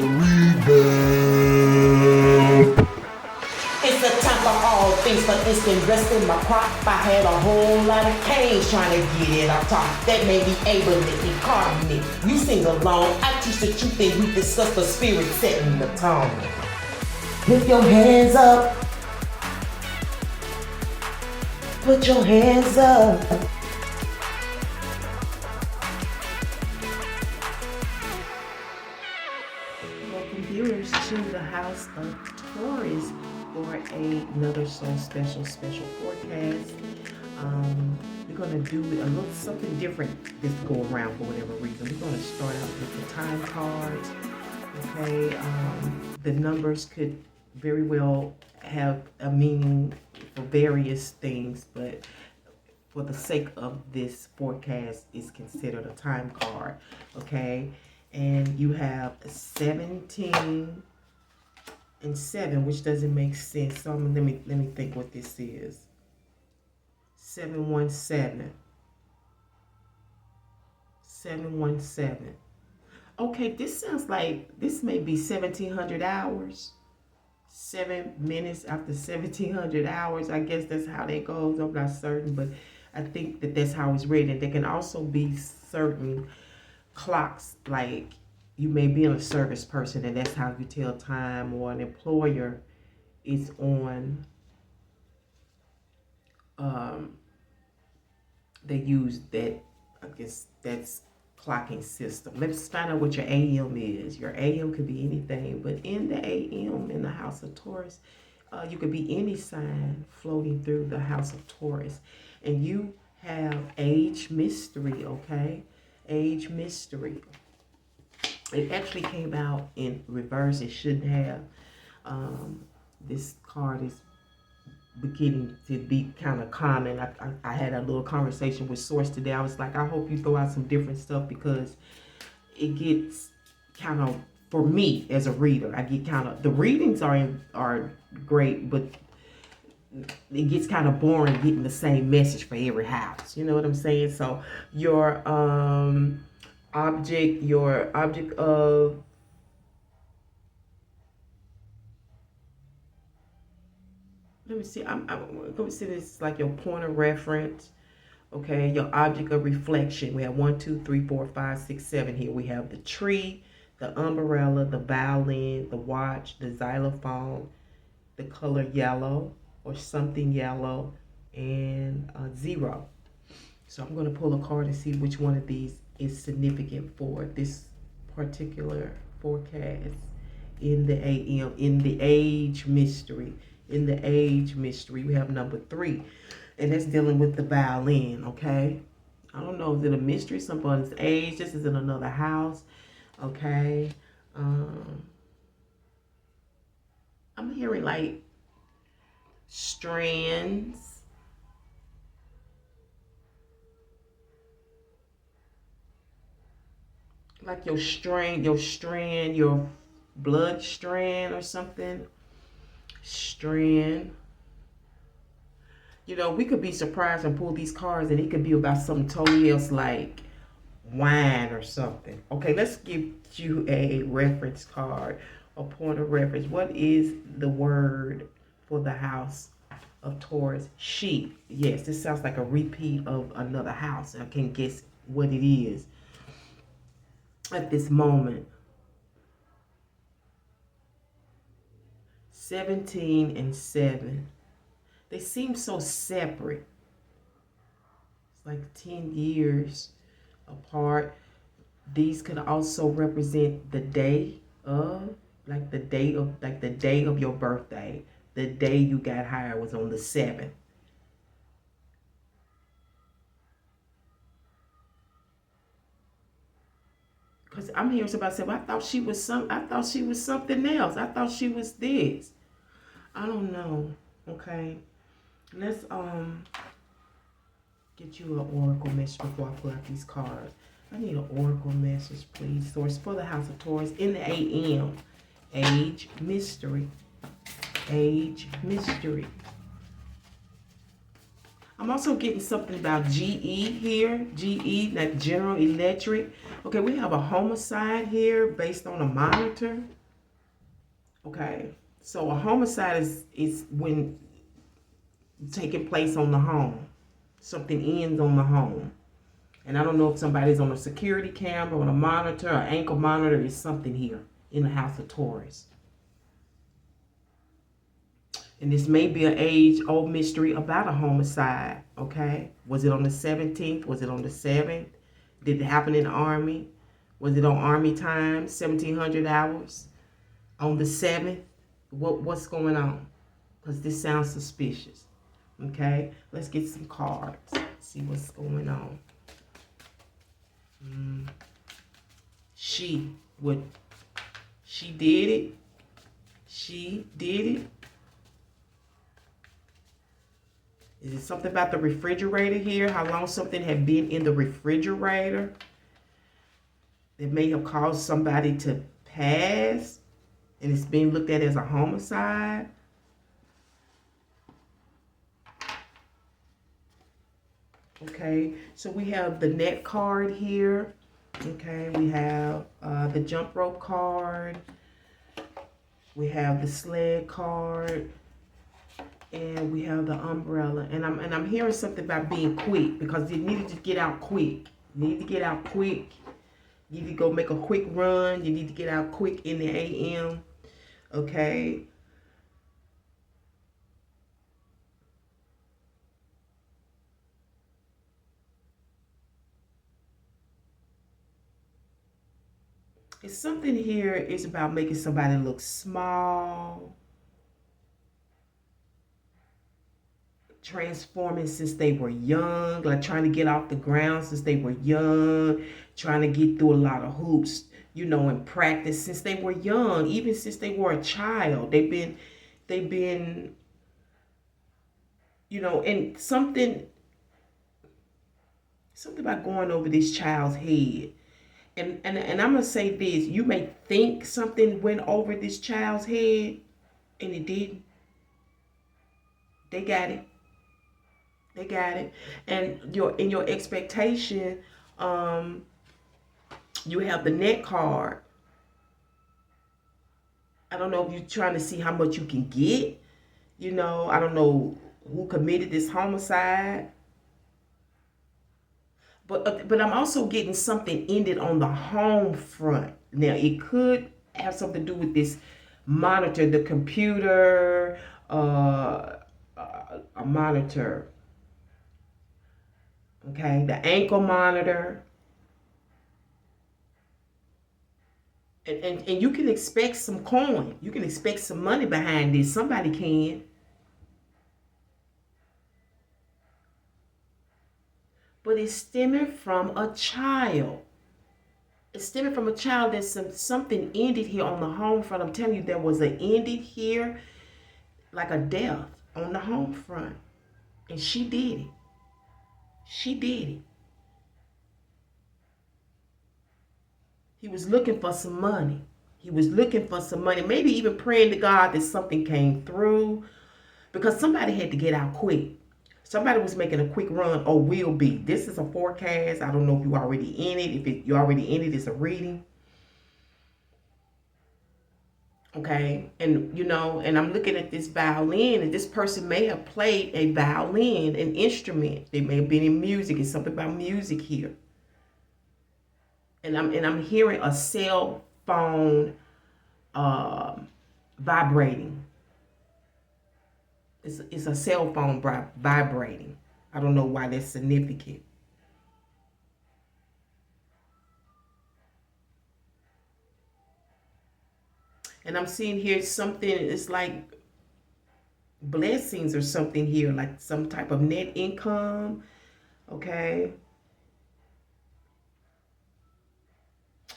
revamp. It's a time for all things, but instant rest in my crop. I had a whole lot of canes trying to get it up top. That made me able to be carbonate. You sing along, I teach the truth and we discuss the spirit setting the tone. Lift your hands up. Put your hands up. Welcome viewers to the House of Taurus for another Sow Special forecast. We're going to do a little something different this go around for whatever reason. We're going to start out with the time cards. Okay, the numbers could very well have a meaning for various things, but for the sake of this forecast, is considered a time card. Okay, and you have 17 and 7, which doesn't make sense. So let me think what this is. 717. 717. Okay, this sounds like this may be 1700 hours. 7 minutes after 1700 hours. I guess that's how that goes. I'm not certain, but I think that that's how it's written. There can also be certain clocks, like you may be a service person and that's how you tell time, or an employer is on, they use that, I guess that's clocking system. Let's find out what your AM is. Your AM could be anything, but in the AM, in the House of Taurus, you could be any sign floating through the House of Taurus. And you have age mystery, okay? Age mystery. It actually came out in reverse. It shouldn't have. This card is beginning to be kind of common. I had a little conversation with Source today. I was like, I hope you throw out some different stuff, because it gets kind of, for me as a reader, I get kind of, the readings are great, but it gets kind of boring getting the same message for every house. You know what I'm saying? So your object of, let me see, I'm going to say this is like your point of reference, okay? Your object of reflection. We have 1, 2, 3, 4, 5, 6, 7 here. We have the tree, the umbrella, the violin, the watch, the xylophone, the color yellow or something yellow, and 0. So I'm going to pull a card and see which one of these is significant for this particular forecast in the AM, in the age mystery. In the age mystery, we have number 3, and that's dealing with the violin, okay? I don't know, is it a mystery, somebody's age? This is in another house, okay? I'm hearing like strands. Like your blood strand or something. Strand. You know, we could be surprised and pull these cards and it could be about something totally else, like wine or something. Okay, let's give you a reference card, a point of reference. What is the word for the House of Taurus? Sheep. Yes, this sounds like a repeat of another house. I can guess what it is at this moment. 17 and 7. They seem so separate. It's like 10 years apart. These could also represent the day of, like the day of your birthday. The day you got hired was on the 7th. Because I'm hearing somebody say, well, I thought she was something else. I thought she was this. I don't know. Okay. Let's get you an oracle message before I pull out these cards. I need an oracle message, please. Source for the House of Taurus in the AM. Age mystery. Age mystery. I'm also getting something about GE here. GE, like General Electric. Okay, we have a homicide here based on a monitor. Okay, so a homicide is when taking place on the home. Something ends on the home. And I don't know if somebody's on a security camera, on a monitor, or ankle monitor. Is something here in the house of Taurus. And this may be an age-old mystery about a homicide, okay? Was it on the 17th? Was it on the 7th? Did it happen in the Army? Was it on Army time, 1700 hours? On the 7th? What's going on? Because this sounds suspicious, okay? Let's get some cards, see what's going on. She did it. She did it. Is it something about the refrigerator here? How long something had been in the refrigerator that may have caused somebody to pass, and it's being looked at as a homicide? Okay, so we have the net card here. Okay, we have the jump rope card. We have the sled card. And we have the umbrella. And I'm hearing something about being quick, because you needed to get out quick. You need to get out quick. You need to go make a quick run. You need to get out quick in the AM. Okay. It's something here is about making somebody look small. Transforming since they were young, like trying to get off the ground since they were young, trying to get through a lot of hoops, you know, in practice since they were young, even since they were a child. They've been, you know, and something about going over this child's head. And I'm gonna say this: you may think something went over this child's head, and it didn't. They got it. They got it. And in your expectation, you have the net card. I don't know if you're trying to see how much you can get. You know, I don't know who committed this homicide. But I'm also getting something ended on the home front. Now, it could have something to do with this monitor, the computer, a monitor. Okay, the ankle monitor. And you can expect some coin. You can expect some money behind this. Somebody can. But it's stemming from a child. It's stemming from a child. There's something ended here on the home front. I'm telling you, there was an ended here, like a death on the home front. And she did it. She did it. He was looking for some money. He was looking for some money. Maybe even praying to God that something came through. Because somebody had to get out quick. Somebody was making a quick run, or will be. This is a forecast. I don't know if you're already in it. If you're already in it, it's a reading. Okay, and you know, and I'm looking at this violin, and this person may have played a violin, an instrument. They may have been in music. It's something about music here. And I'm hearing a cell phone vibrating. It's a cell phone vibrating. I don't know why that's significant. And I'm seeing here something, it's like blessings or something here, like some type of net income. Okay.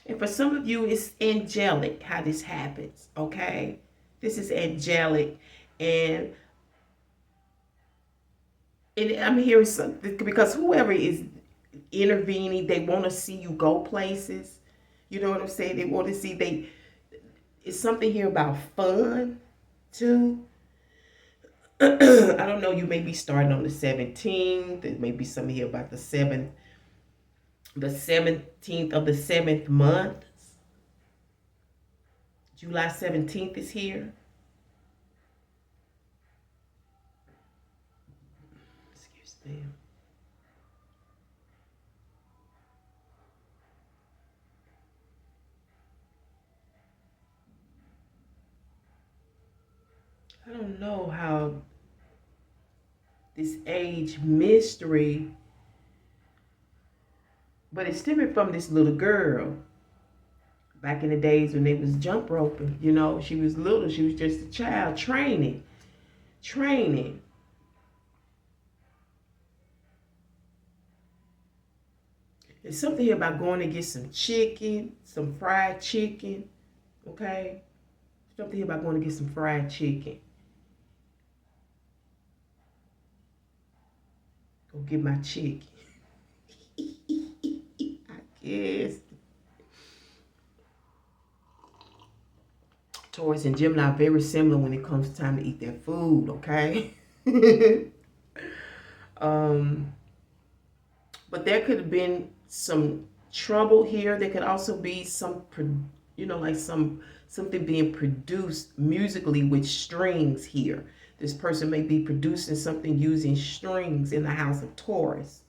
And for some of you, it's angelic how this happens. Okay. This is angelic. And I'm hearing something, because whoever is intervening, they want to see you go places. You know what I'm saying? They want to see, it's something here about fun too. I don't know, you may be starting on the 17th. There may be some here about the 7th, the 17th of the 7th month. July 17th is here. Excuse me. I don't know how this age mystery, but it's stemming from this little girl. Back in the days when they was jump roping, you know, she was little, she was just a child, training. There's something here about going to get some chicken, some fried chicken, okay? Something here about going to get some fried chicken. Go get my chicken. I guess. Taurus and Gemini are very similar when it comes time to eat their food, okay? But there could have been some trouble here. There could also be some, you know, like something being produced musically with strings here. This person may be producing something using strings in the house of Taurus.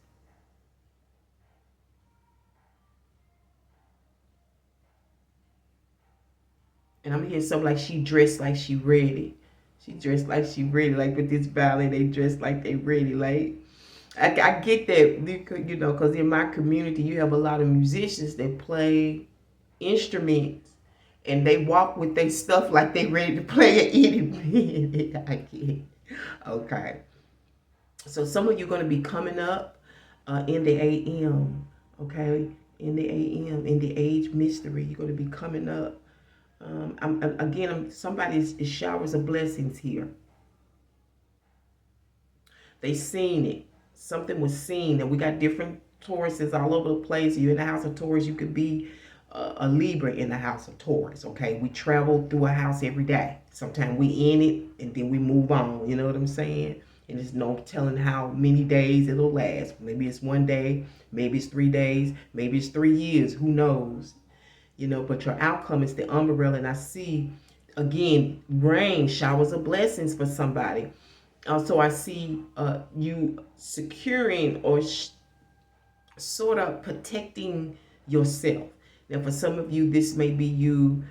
And I'm hearing something like she dressed like she ready. She dressed like she ready. Like with this ballet, they dress like they ready. Like, I get that, you know, because in my community, you have a lot of musicians that play instruments. And they walk with their stuff like they ready to play at any minute. I get. Okay. So some of you are going to be coming up in the AM. Okay. In the AM, in the age mystery. You're going to be coming up. Somebody's showers of blessings here. They seen it. Something was seen. And we got different Tauruses all over the place. You're in the house of Taurus. You could be a Libra in the house of Taurus. Okay, we travel through a house every day. Sometimes we in it and then we move on. You know what I'm saying? And there's no telling how many days it'll last. Maybe it's 1 day, maybe it's 3 days, maybe it's 3 years. Who knows? You know, but your outcome is the umbrella. And I see, again, rain, showers of blessings for somebody. Also, I see you securing or sort of protecting yourself. Now, for some of you, this may be you,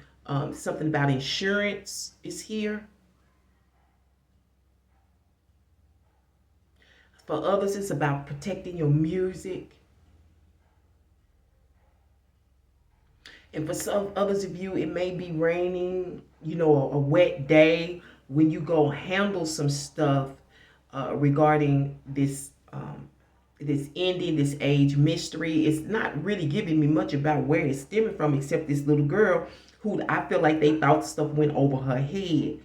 something about insurance is here. For others, it's about protecting your music. And for some others of you, it may be raining, you know, a wet day when you go handle some stuff regarding this this ending, this age mystery. It's not really giving me much about where it's stemming from, except this little girl who I feel like they thought stuff went over her head.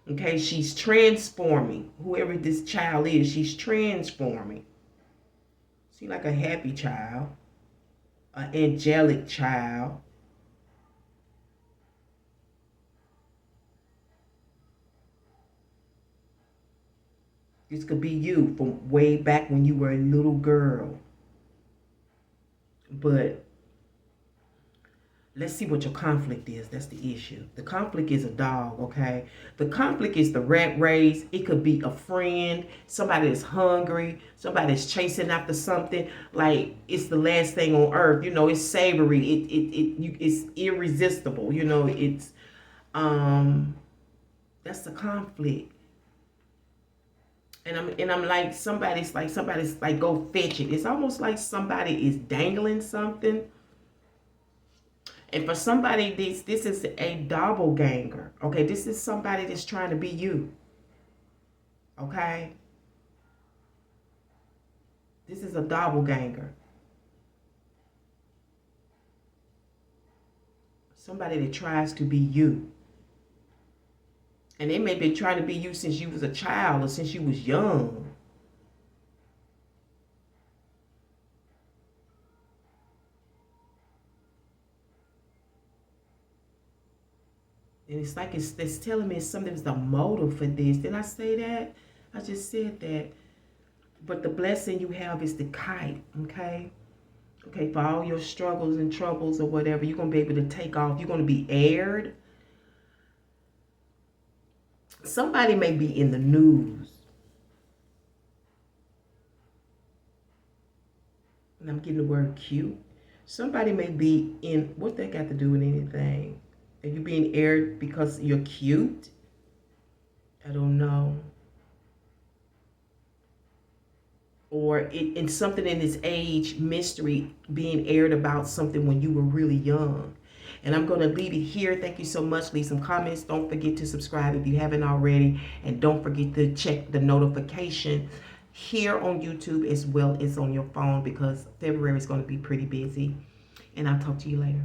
Okay, she's transforming. Whoever this child is, she's transforming. See, like a happy child, an angelic child. This could be you from way back when you were a little girl. But let's see what your conflict is. That's the issue. The conflict is a dog, okay? The conflict is the rat race. It could be a friend, somebody that's hungry, somebody that's chasing after something. Like, it's the last thing on earth. You know, it's savory. It's irresistible. You know, it's, that's the conflict. And I'm like, somebody's like, go fetch it. It's almost like somebody is dangling something. And for somebody, this is a doppelganger. Okay, this is somebody that's trying to be you. Okay? This is a doppelganger. Somebody that tries to be you. And they may be trying to be you since you was a child or since you was young. And it's like it's telling me something's the motive for this. Did I say that? I just said that. But the blessing you have is the kite, okay? Okay, for all your struggles and troubles or whatever, you're going to be able to take off. You're going to be aired. Somebody may be in the news. And I'm getting the word cute. Somebody may be in, what that got to do with anything? Are you being aired because you're cute? I don't know. Or in something in this age, mystery, being aired about something when you were really young. And I'm going to leave it here. Thank you so much. Leave some comments. Don't forget to subscribe if you haven't already. And don't forget to check the notification here on YouTube as well as on your phone, because February is going to be pretty busy. And I'll talk to you later.